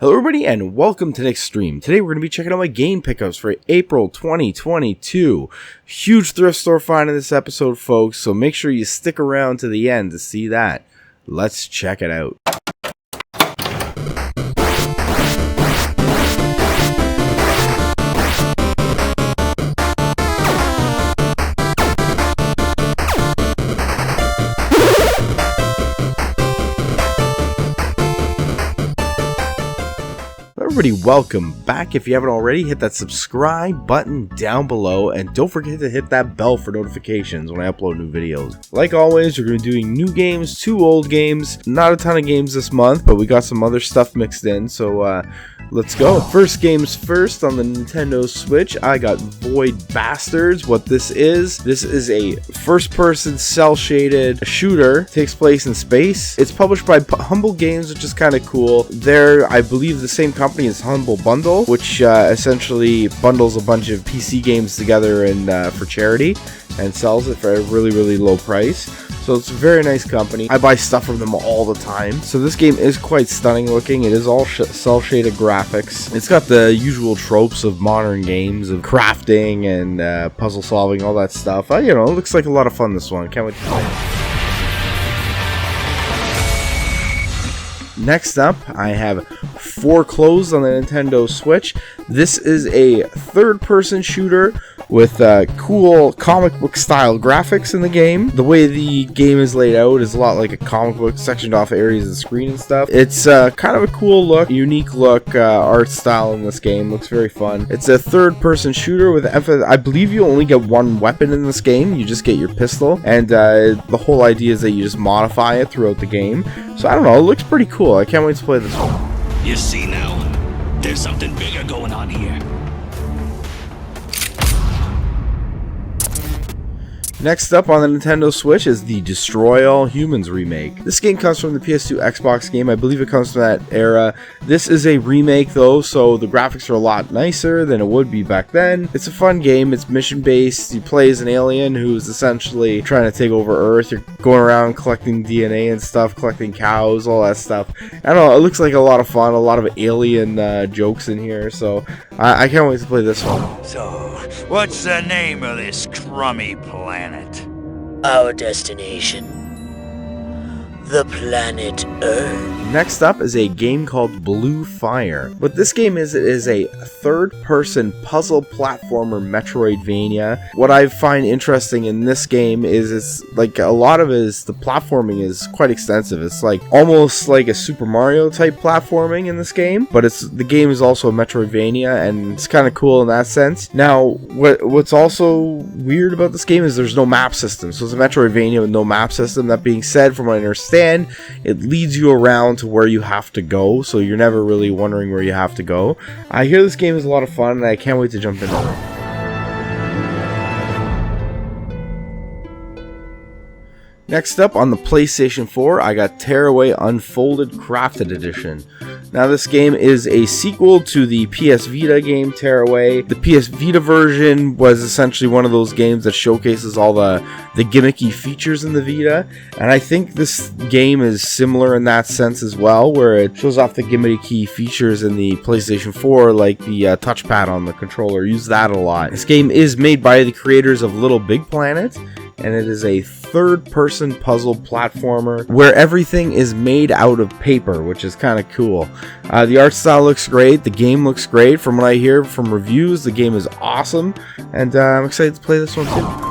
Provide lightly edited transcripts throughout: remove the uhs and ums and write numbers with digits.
Hello everybody and welcome to the next stream. Today we're going to be checking out my game pickups for April 2022. Huge thrift store find in this episode, folks, so make sure you stick around to the end to see that. Let's check it out. Everybody, welcome back. If you haven't already, hit that subscribe button down below and don't forget to hit that bell for notifications when I upload new videos. Like always, we're going to be doing new games, 2 old games, not a ton of games this month, but we got some other stuff mixed in, so let's go. First games first on the Nintendo Switch, I got Void Bastards. What this is a first-person cel-shaded shooter. It takes place in space. It's published by Humble Games, which is kind of cool. They're, I believe, the same company as Humble Bundle, which essentially bundles a bunch of PC games together and for charity and sells it for a really low price. So it's a very nice company. I buy stuff from them all the time. So this game is quite stunning looking. It is all cel-shaded graphics. It's got the usual tropes of modern games of crafting and puzzle solving, all that stuff. You know, it looks like a lot of fun, this one. Can't wait to play it. Next up, I have Foreclosed on the Nintendo Switch. This is a third-person shooter with cool comic book style graphics in the game. The way the game is laid out is a lot like a comic book, sectioned off areas of the screen and stuff. It's kind of a cool look, unique look, art style in this game. Looks very fun. It's a third-person shooter with emphasis. I believe you only get one weapon in this game. You just get your pistol, and the whole idea is that you just modify it throughout the game. So I don't know, it looks pretty cool. I can't wait to play this one. You see now, there's something bigger going on here. Next up on the Nintendo Switch is the Destroy All Humans remake. This game comes from the PS2 Xbox game. I believe it comes from that era. This is a remake though, so the graphics are a lot nicer than it would be back then. It's a fun game. It's mission based. You play as an alien who's essentially trying to take over Earth. You're going around collecting DNA and stuff, collecting cows, all that stuff. I don't know, it looks like a lot of fun, a lot of alien jokes in here, so I can't wait to play this one. So, what's the name of this crummy planet? Our destination, the planet Earth. Next up is a game called Blue Fire. What this game is, it is a third-person puzzle platformer Metroidvania. What I find interesting in this game is it's like a lot of it is the platforming is quite extensive. It's like almost like a Super Mario type platforming in this game, but the game is also a Metroidvania, and it's kind of cool in that sense. Now, what's also weird about this game is there's no map system. So it's a Metroidvania with no map system. That being said, from what I understand, it leads you around to where you have to go, so you're never really wondering where you have to go. I hear this game is a lot of fun, and I can't wait to jump into it. Next up on the PlayStation 4, I got Tearaway Unfolded Crafted Edition. Now this game is a sequel to the PS Vita game Tearaway. The PS Vita version was essentially one of those games that showcases all the gimmicky features in the Vita, and I think this game is similar in that sense as well, where it shows off the gimmicky features in the PlayStation 4, like the touchpad on the controller. Use that a lot. This game is made by the creators of Little Big Planet, and it is a third-person puzzle platformer where everything is made out of paper, which is kind of cool. The art style looks great, the game looks great. From what I hear from reviews, the game is awesome, and I'm excited to play this one too.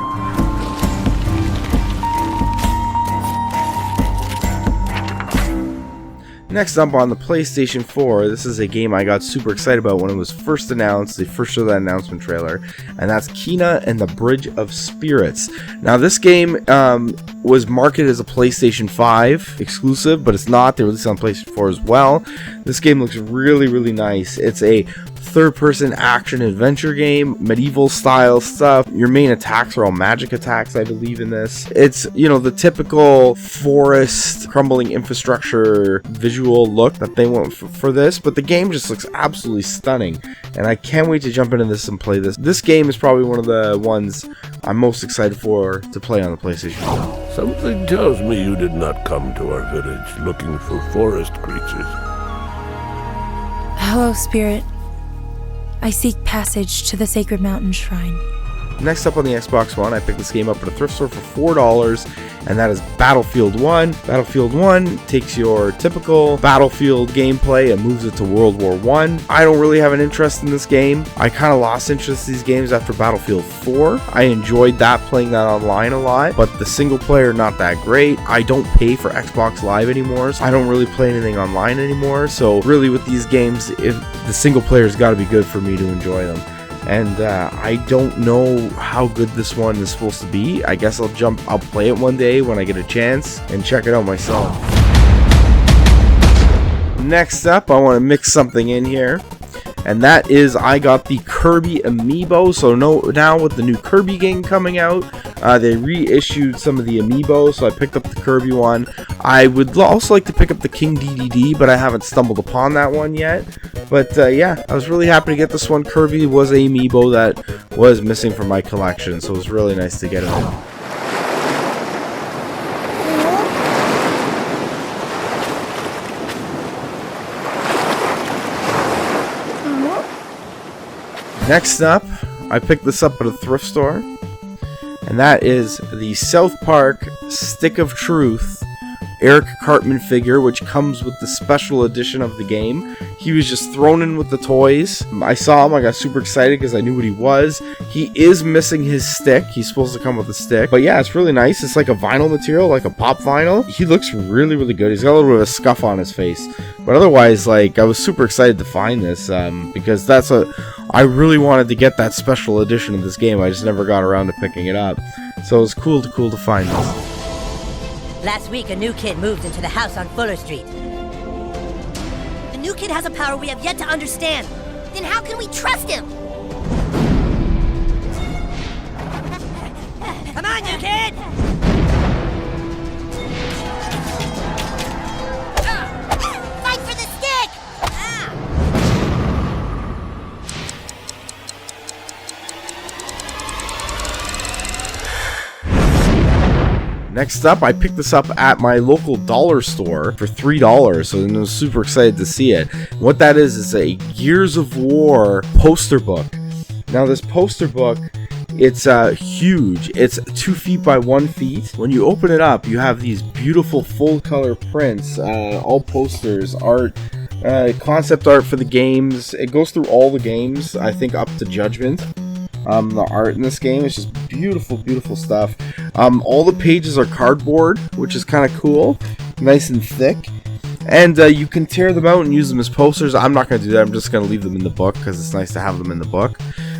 Next up on the PlayStation 4, this is a game I got super excited about when it was first announced, they first showed that announcement trailer, and that's Kina and the Bridge of Spirits. Now this game was marketed as a PlayStation 5 exclusive, but it's not. They released it on PlayStation 4 as well. This game looks really nice. It's a third-person action adventure game, medieval style stuff. Your main attacks are all magic attacks, I believe, in this. It's, you know, the typical forest crumbling infrastructure visual look that they want for this, but the game just looks absolutely stunning, and I can't wait to jump into this and play this. This game is probably one of the ones I'm most excited for to play on the PlayStation 4. Something tells me you did not come to our village looking for forest creatures. Hello, Spirit. I seek passage to the Sacred Mountain Shrine. Next up on the Xbox One, I picked this game up at a thrift store for $4, and that is Battlefield 1. Battlefield 1 takes your typical Battlefield gameplay and moves it to World War 1. I don't really have an interest in this game. I kind of lost interest in these games after Battlefield 4. I enjoyed that, playing that online a lot, but the single player, not that great. I don't pay for Xbox Live anymore, so I don't really play anything online anymore. So really with these games, if the single player's got to be good for me to enjoy them. And I don't know how good this one is supposed to be. I guess I'll play it one day when I get a chance and check it out myself. Next up, I want to mix something in here. And that is, I got the Kirby Amiibo. So now with the new Kirby game coming out, they reissued some of the Amiibo. So I picked up the Kirby one. I would also like to pick up the King DDD, but I haven't stumbled upon that one yet. But yeah, I was really happy to get this one. Kirby was an Amiibo that was missing from my collection, so it was really nice to get it in. Next up, I picked this up at a thrift store, and that is the South Park Stick of Truth Eric Cartman figure, which comes with the special edition of the game. He was just thrown in with the toys. I saw him, I got super excited because I knew what he was. He is missing his stick. He's supposed to come with a stick. But yeah, it's really nice. It's like a vinyl material, like a pop vinyl. He looks really, really good. He's got a little bit of a scuff on his face. But otherwise, like, I was super excited to find this because I really wanted to get that special edition of this game. I just never got around to picking it up. So it was cool to find this. Last week, a new kid moved into the house on Fuller Street. The new kid has a power we have yet to understand. Then how can we trust him? Come on, new kid! Fight for the stick! Next up, I picked this up at my local dollar store for $3, so I was super excited to see it. What that is a Gears of War poster book. Now this poster book, it's huge. It's 2 feet by 1 feet. When you open it up, you have these beautiful full color prints, all posters, art, concept art for the games. It goes through all the games, I think up to Judgment. The art in this game is just beautiful, beautiful stuff. All the pages are cardboard, which is kind of cool, nice and thick. And you can tear them out and use them as posters. I'm not going to do that. I'm just going to leave them in the book because it's nice to have them in the book.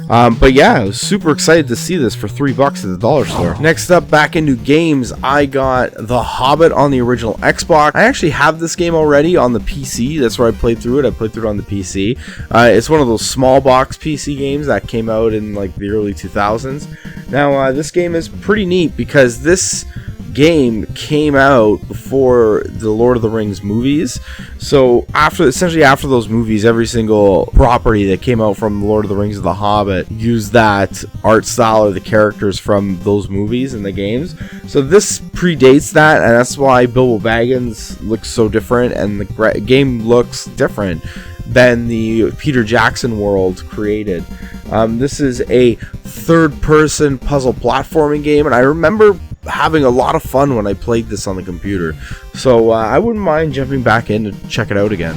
But yeah, I was super excited to see this for $3 at the dollar store. Next up, back into games, I got The Hobbit on the original Xbox. I actually have this game already on the PC. That's where I played through it. I played through it on the PC. It's one of those small box PC games that came out in like the early 2000s. Now, this game is pretty neat because this game came out before the Lord of the Rings movies. So essentially after those movies, every single property that came out from Lord of the Rings of the Hobbit used that art style or the characters from those movies and the games. So this predates that, and that's why Bilbo Baggins looks so different and the game looks different than the Peter Jackson world created. This is a third-person puzzle platforming game, and I remember having a lot of fun when I played this on the computer. So I wouldn't mind jumping back in to check it out again.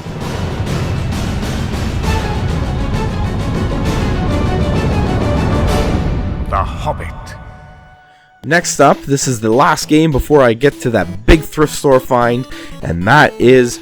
The Hobbit. Next up, this is the last game before I get to that big thrift store find, and that is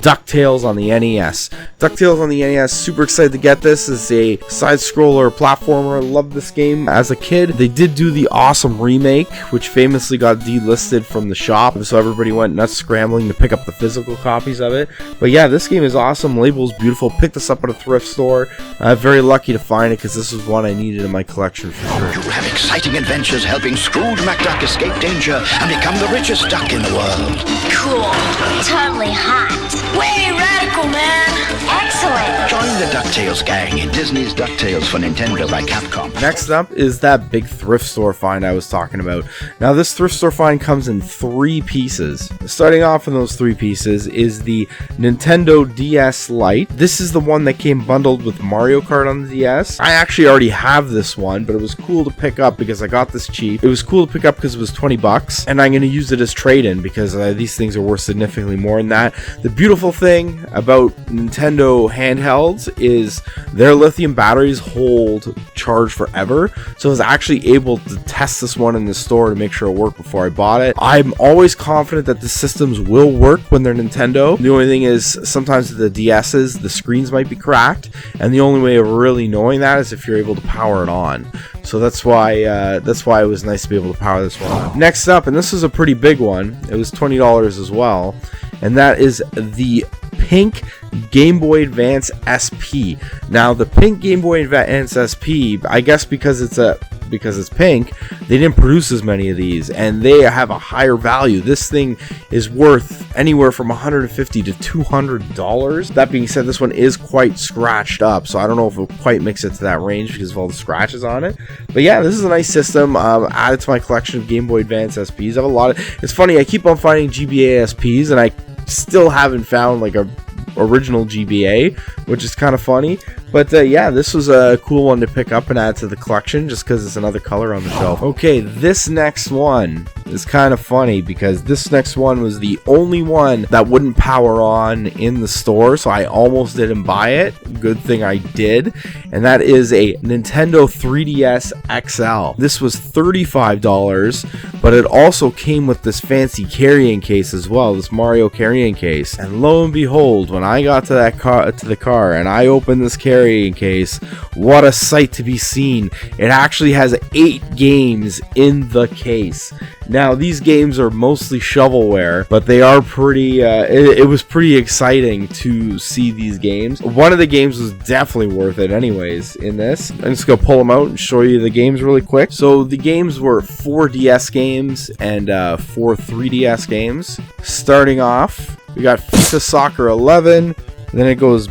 Ducktales on the NES. Ducktales on the NES, super excited to get this. It's a side-scroller platformer. Loved this game as a kid. They did do the awesome remake, which famously got delisted from the shop, so everybody went nuts scrambling to pick up the physical copies of it. But yeah, this game is awesome. Label's beautiful. Picked this up at a thrift store. Very lucky to find it because this was one I needed in my collection for sure. You have exciting adventures helping Scrooge McDuck escape danger and become the richest duck in the world. Cool. Totally hot. Way radical, man! Excellent. Join the the Ducktales gang in Disney's Ducktales for Nintendo by Capcom. Next up is that big thrift store find I was talking about. Now this thrift store find comes in 3 pieces. Starting off in those 3 pieces is the Nintendo DS Lite. This is the one that came bundled with Mario Kart on the DS. I actually already have this one, but it was cool to pick up because I got this cheap. It was cool to pick up because it was 20 bucks, and I'm going to use it as trade-in because these things are worth significantly more than that. The beautiful thing about Nintendo handhelds is their lithium batteries hold charge forever, so I was actually able to test this one in the store to make sure it worked before I bought it. I'm always confident that the systems will work when they're Nintendo. The only thing is sometimes the DS's, the screens might be cracked, and the only way of really knowing that is if you're able to power it on. So that's why it was nice to be able to power this one on. Next up, and this is a pretty big one, it was $20 as well, and that is the pink Game Boy Advance SP. Now the pink Game Boy Advance SP, I guess because it's pink, they didn't produce as many of these, and they have a higher value. This thing is worth anywhere from $150 to $200. That being said, this one is quite scratched up, so I don't know if it quite makes it to that range because of all the scratches on it. But yeah, this is a nice system. Added to my collection of Game Boy Advance SPs. I have a lot of. It's funny, I keep on finding GBA SPs, and I still haven't found like a original GBA, which is kind of funny. But yeah, this was a cool one to pick up and add to the collection just because it's another color on the shelf. Okay, this next one is kind of funny because this next one was the only one that wouldn't power on in the store, so I almost didn't buy it. Good thing I did. And that is a Nintendo 3DS XL. This was $35, but it also came with this fancy carrying case as well, this Mario carrying case. And lo and behold, when I got to the car and I opened this carrying case, what a sight to be seen. It actually has 8 games in the case. Now these games are mostly shovelware, but they are pretty it was pretty exciting to see these games. One of the games was definitely worth it anyways in this. I'm just gonna pull them out and show you the games really quick. So the games were 4 DS games and 4 3DS games. Starting off, we got FIFA Soccer 11, then it goes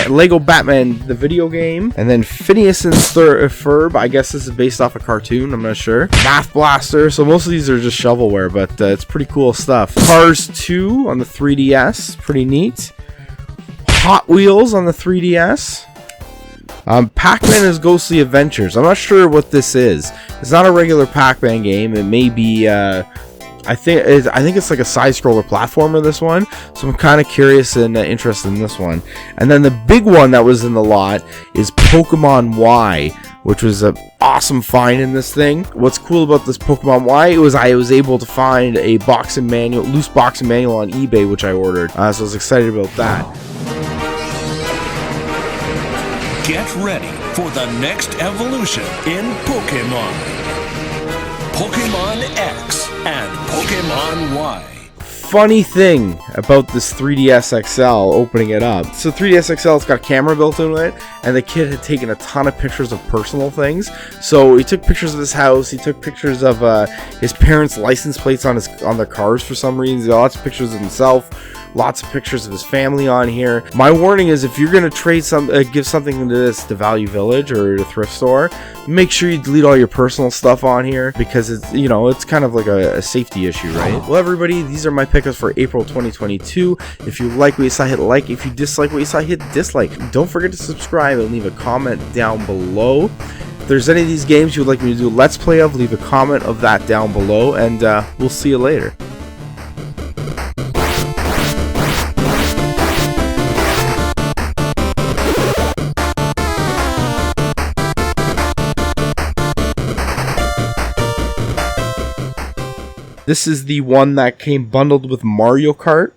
Lego Batman, the video game, and then Phineas and Ferb. I guess this is based off a cartoon, I'm not sure. Math Blaster, so most of these are just shovelware, but it's pretty cool stuff. Cars 2 on the 3DS, pretty neat. Hot Wheels on the 3DS. Pac-Man is Ghostly Adventures. I'm not sure what this is. It's not a regular Pac-Man game. It may be I think it's like a side-scroller platformer, this one, so I'm kind of curious and interested in this one. And then the big one that was in the lot is Pokemon Y, which was an awesome find in this thing. What's cool about this Pokemon Y was I was able to find a loose boxing manual on eBay, which I ordered, so I was excited about that. Get ready for the next evolution in Pokemon. Pokemon X and Pokemon Y. Funny thing about this 3DS XL, opening it up. So 3DS XL, it's got a camera built into it, and the kid had taken a ton of pictures of personal things. So he took pictures of his house, he took pictures of his parents' license plates on their cars for some reason. He's got lots of pictures of himself, lots of pictures of his family on here. My warning is, if you're gonna trade give something to this to Value Village or to Thrift Store, make sure you delete all your personal stuff on here because it's, you know, it's kind of like a safety issue, right? Well, everybody, these are my pickups for April 2022. If you like what you saw, hit like. If you dislike what you saw, hit dislike. Don't forget to subscribe and leave a comment down below. If there's any of these games you would like me to do a Let's Play of, leave a comment of that down below, and we'll see you later. This is the one that came bundled with Mario Kart.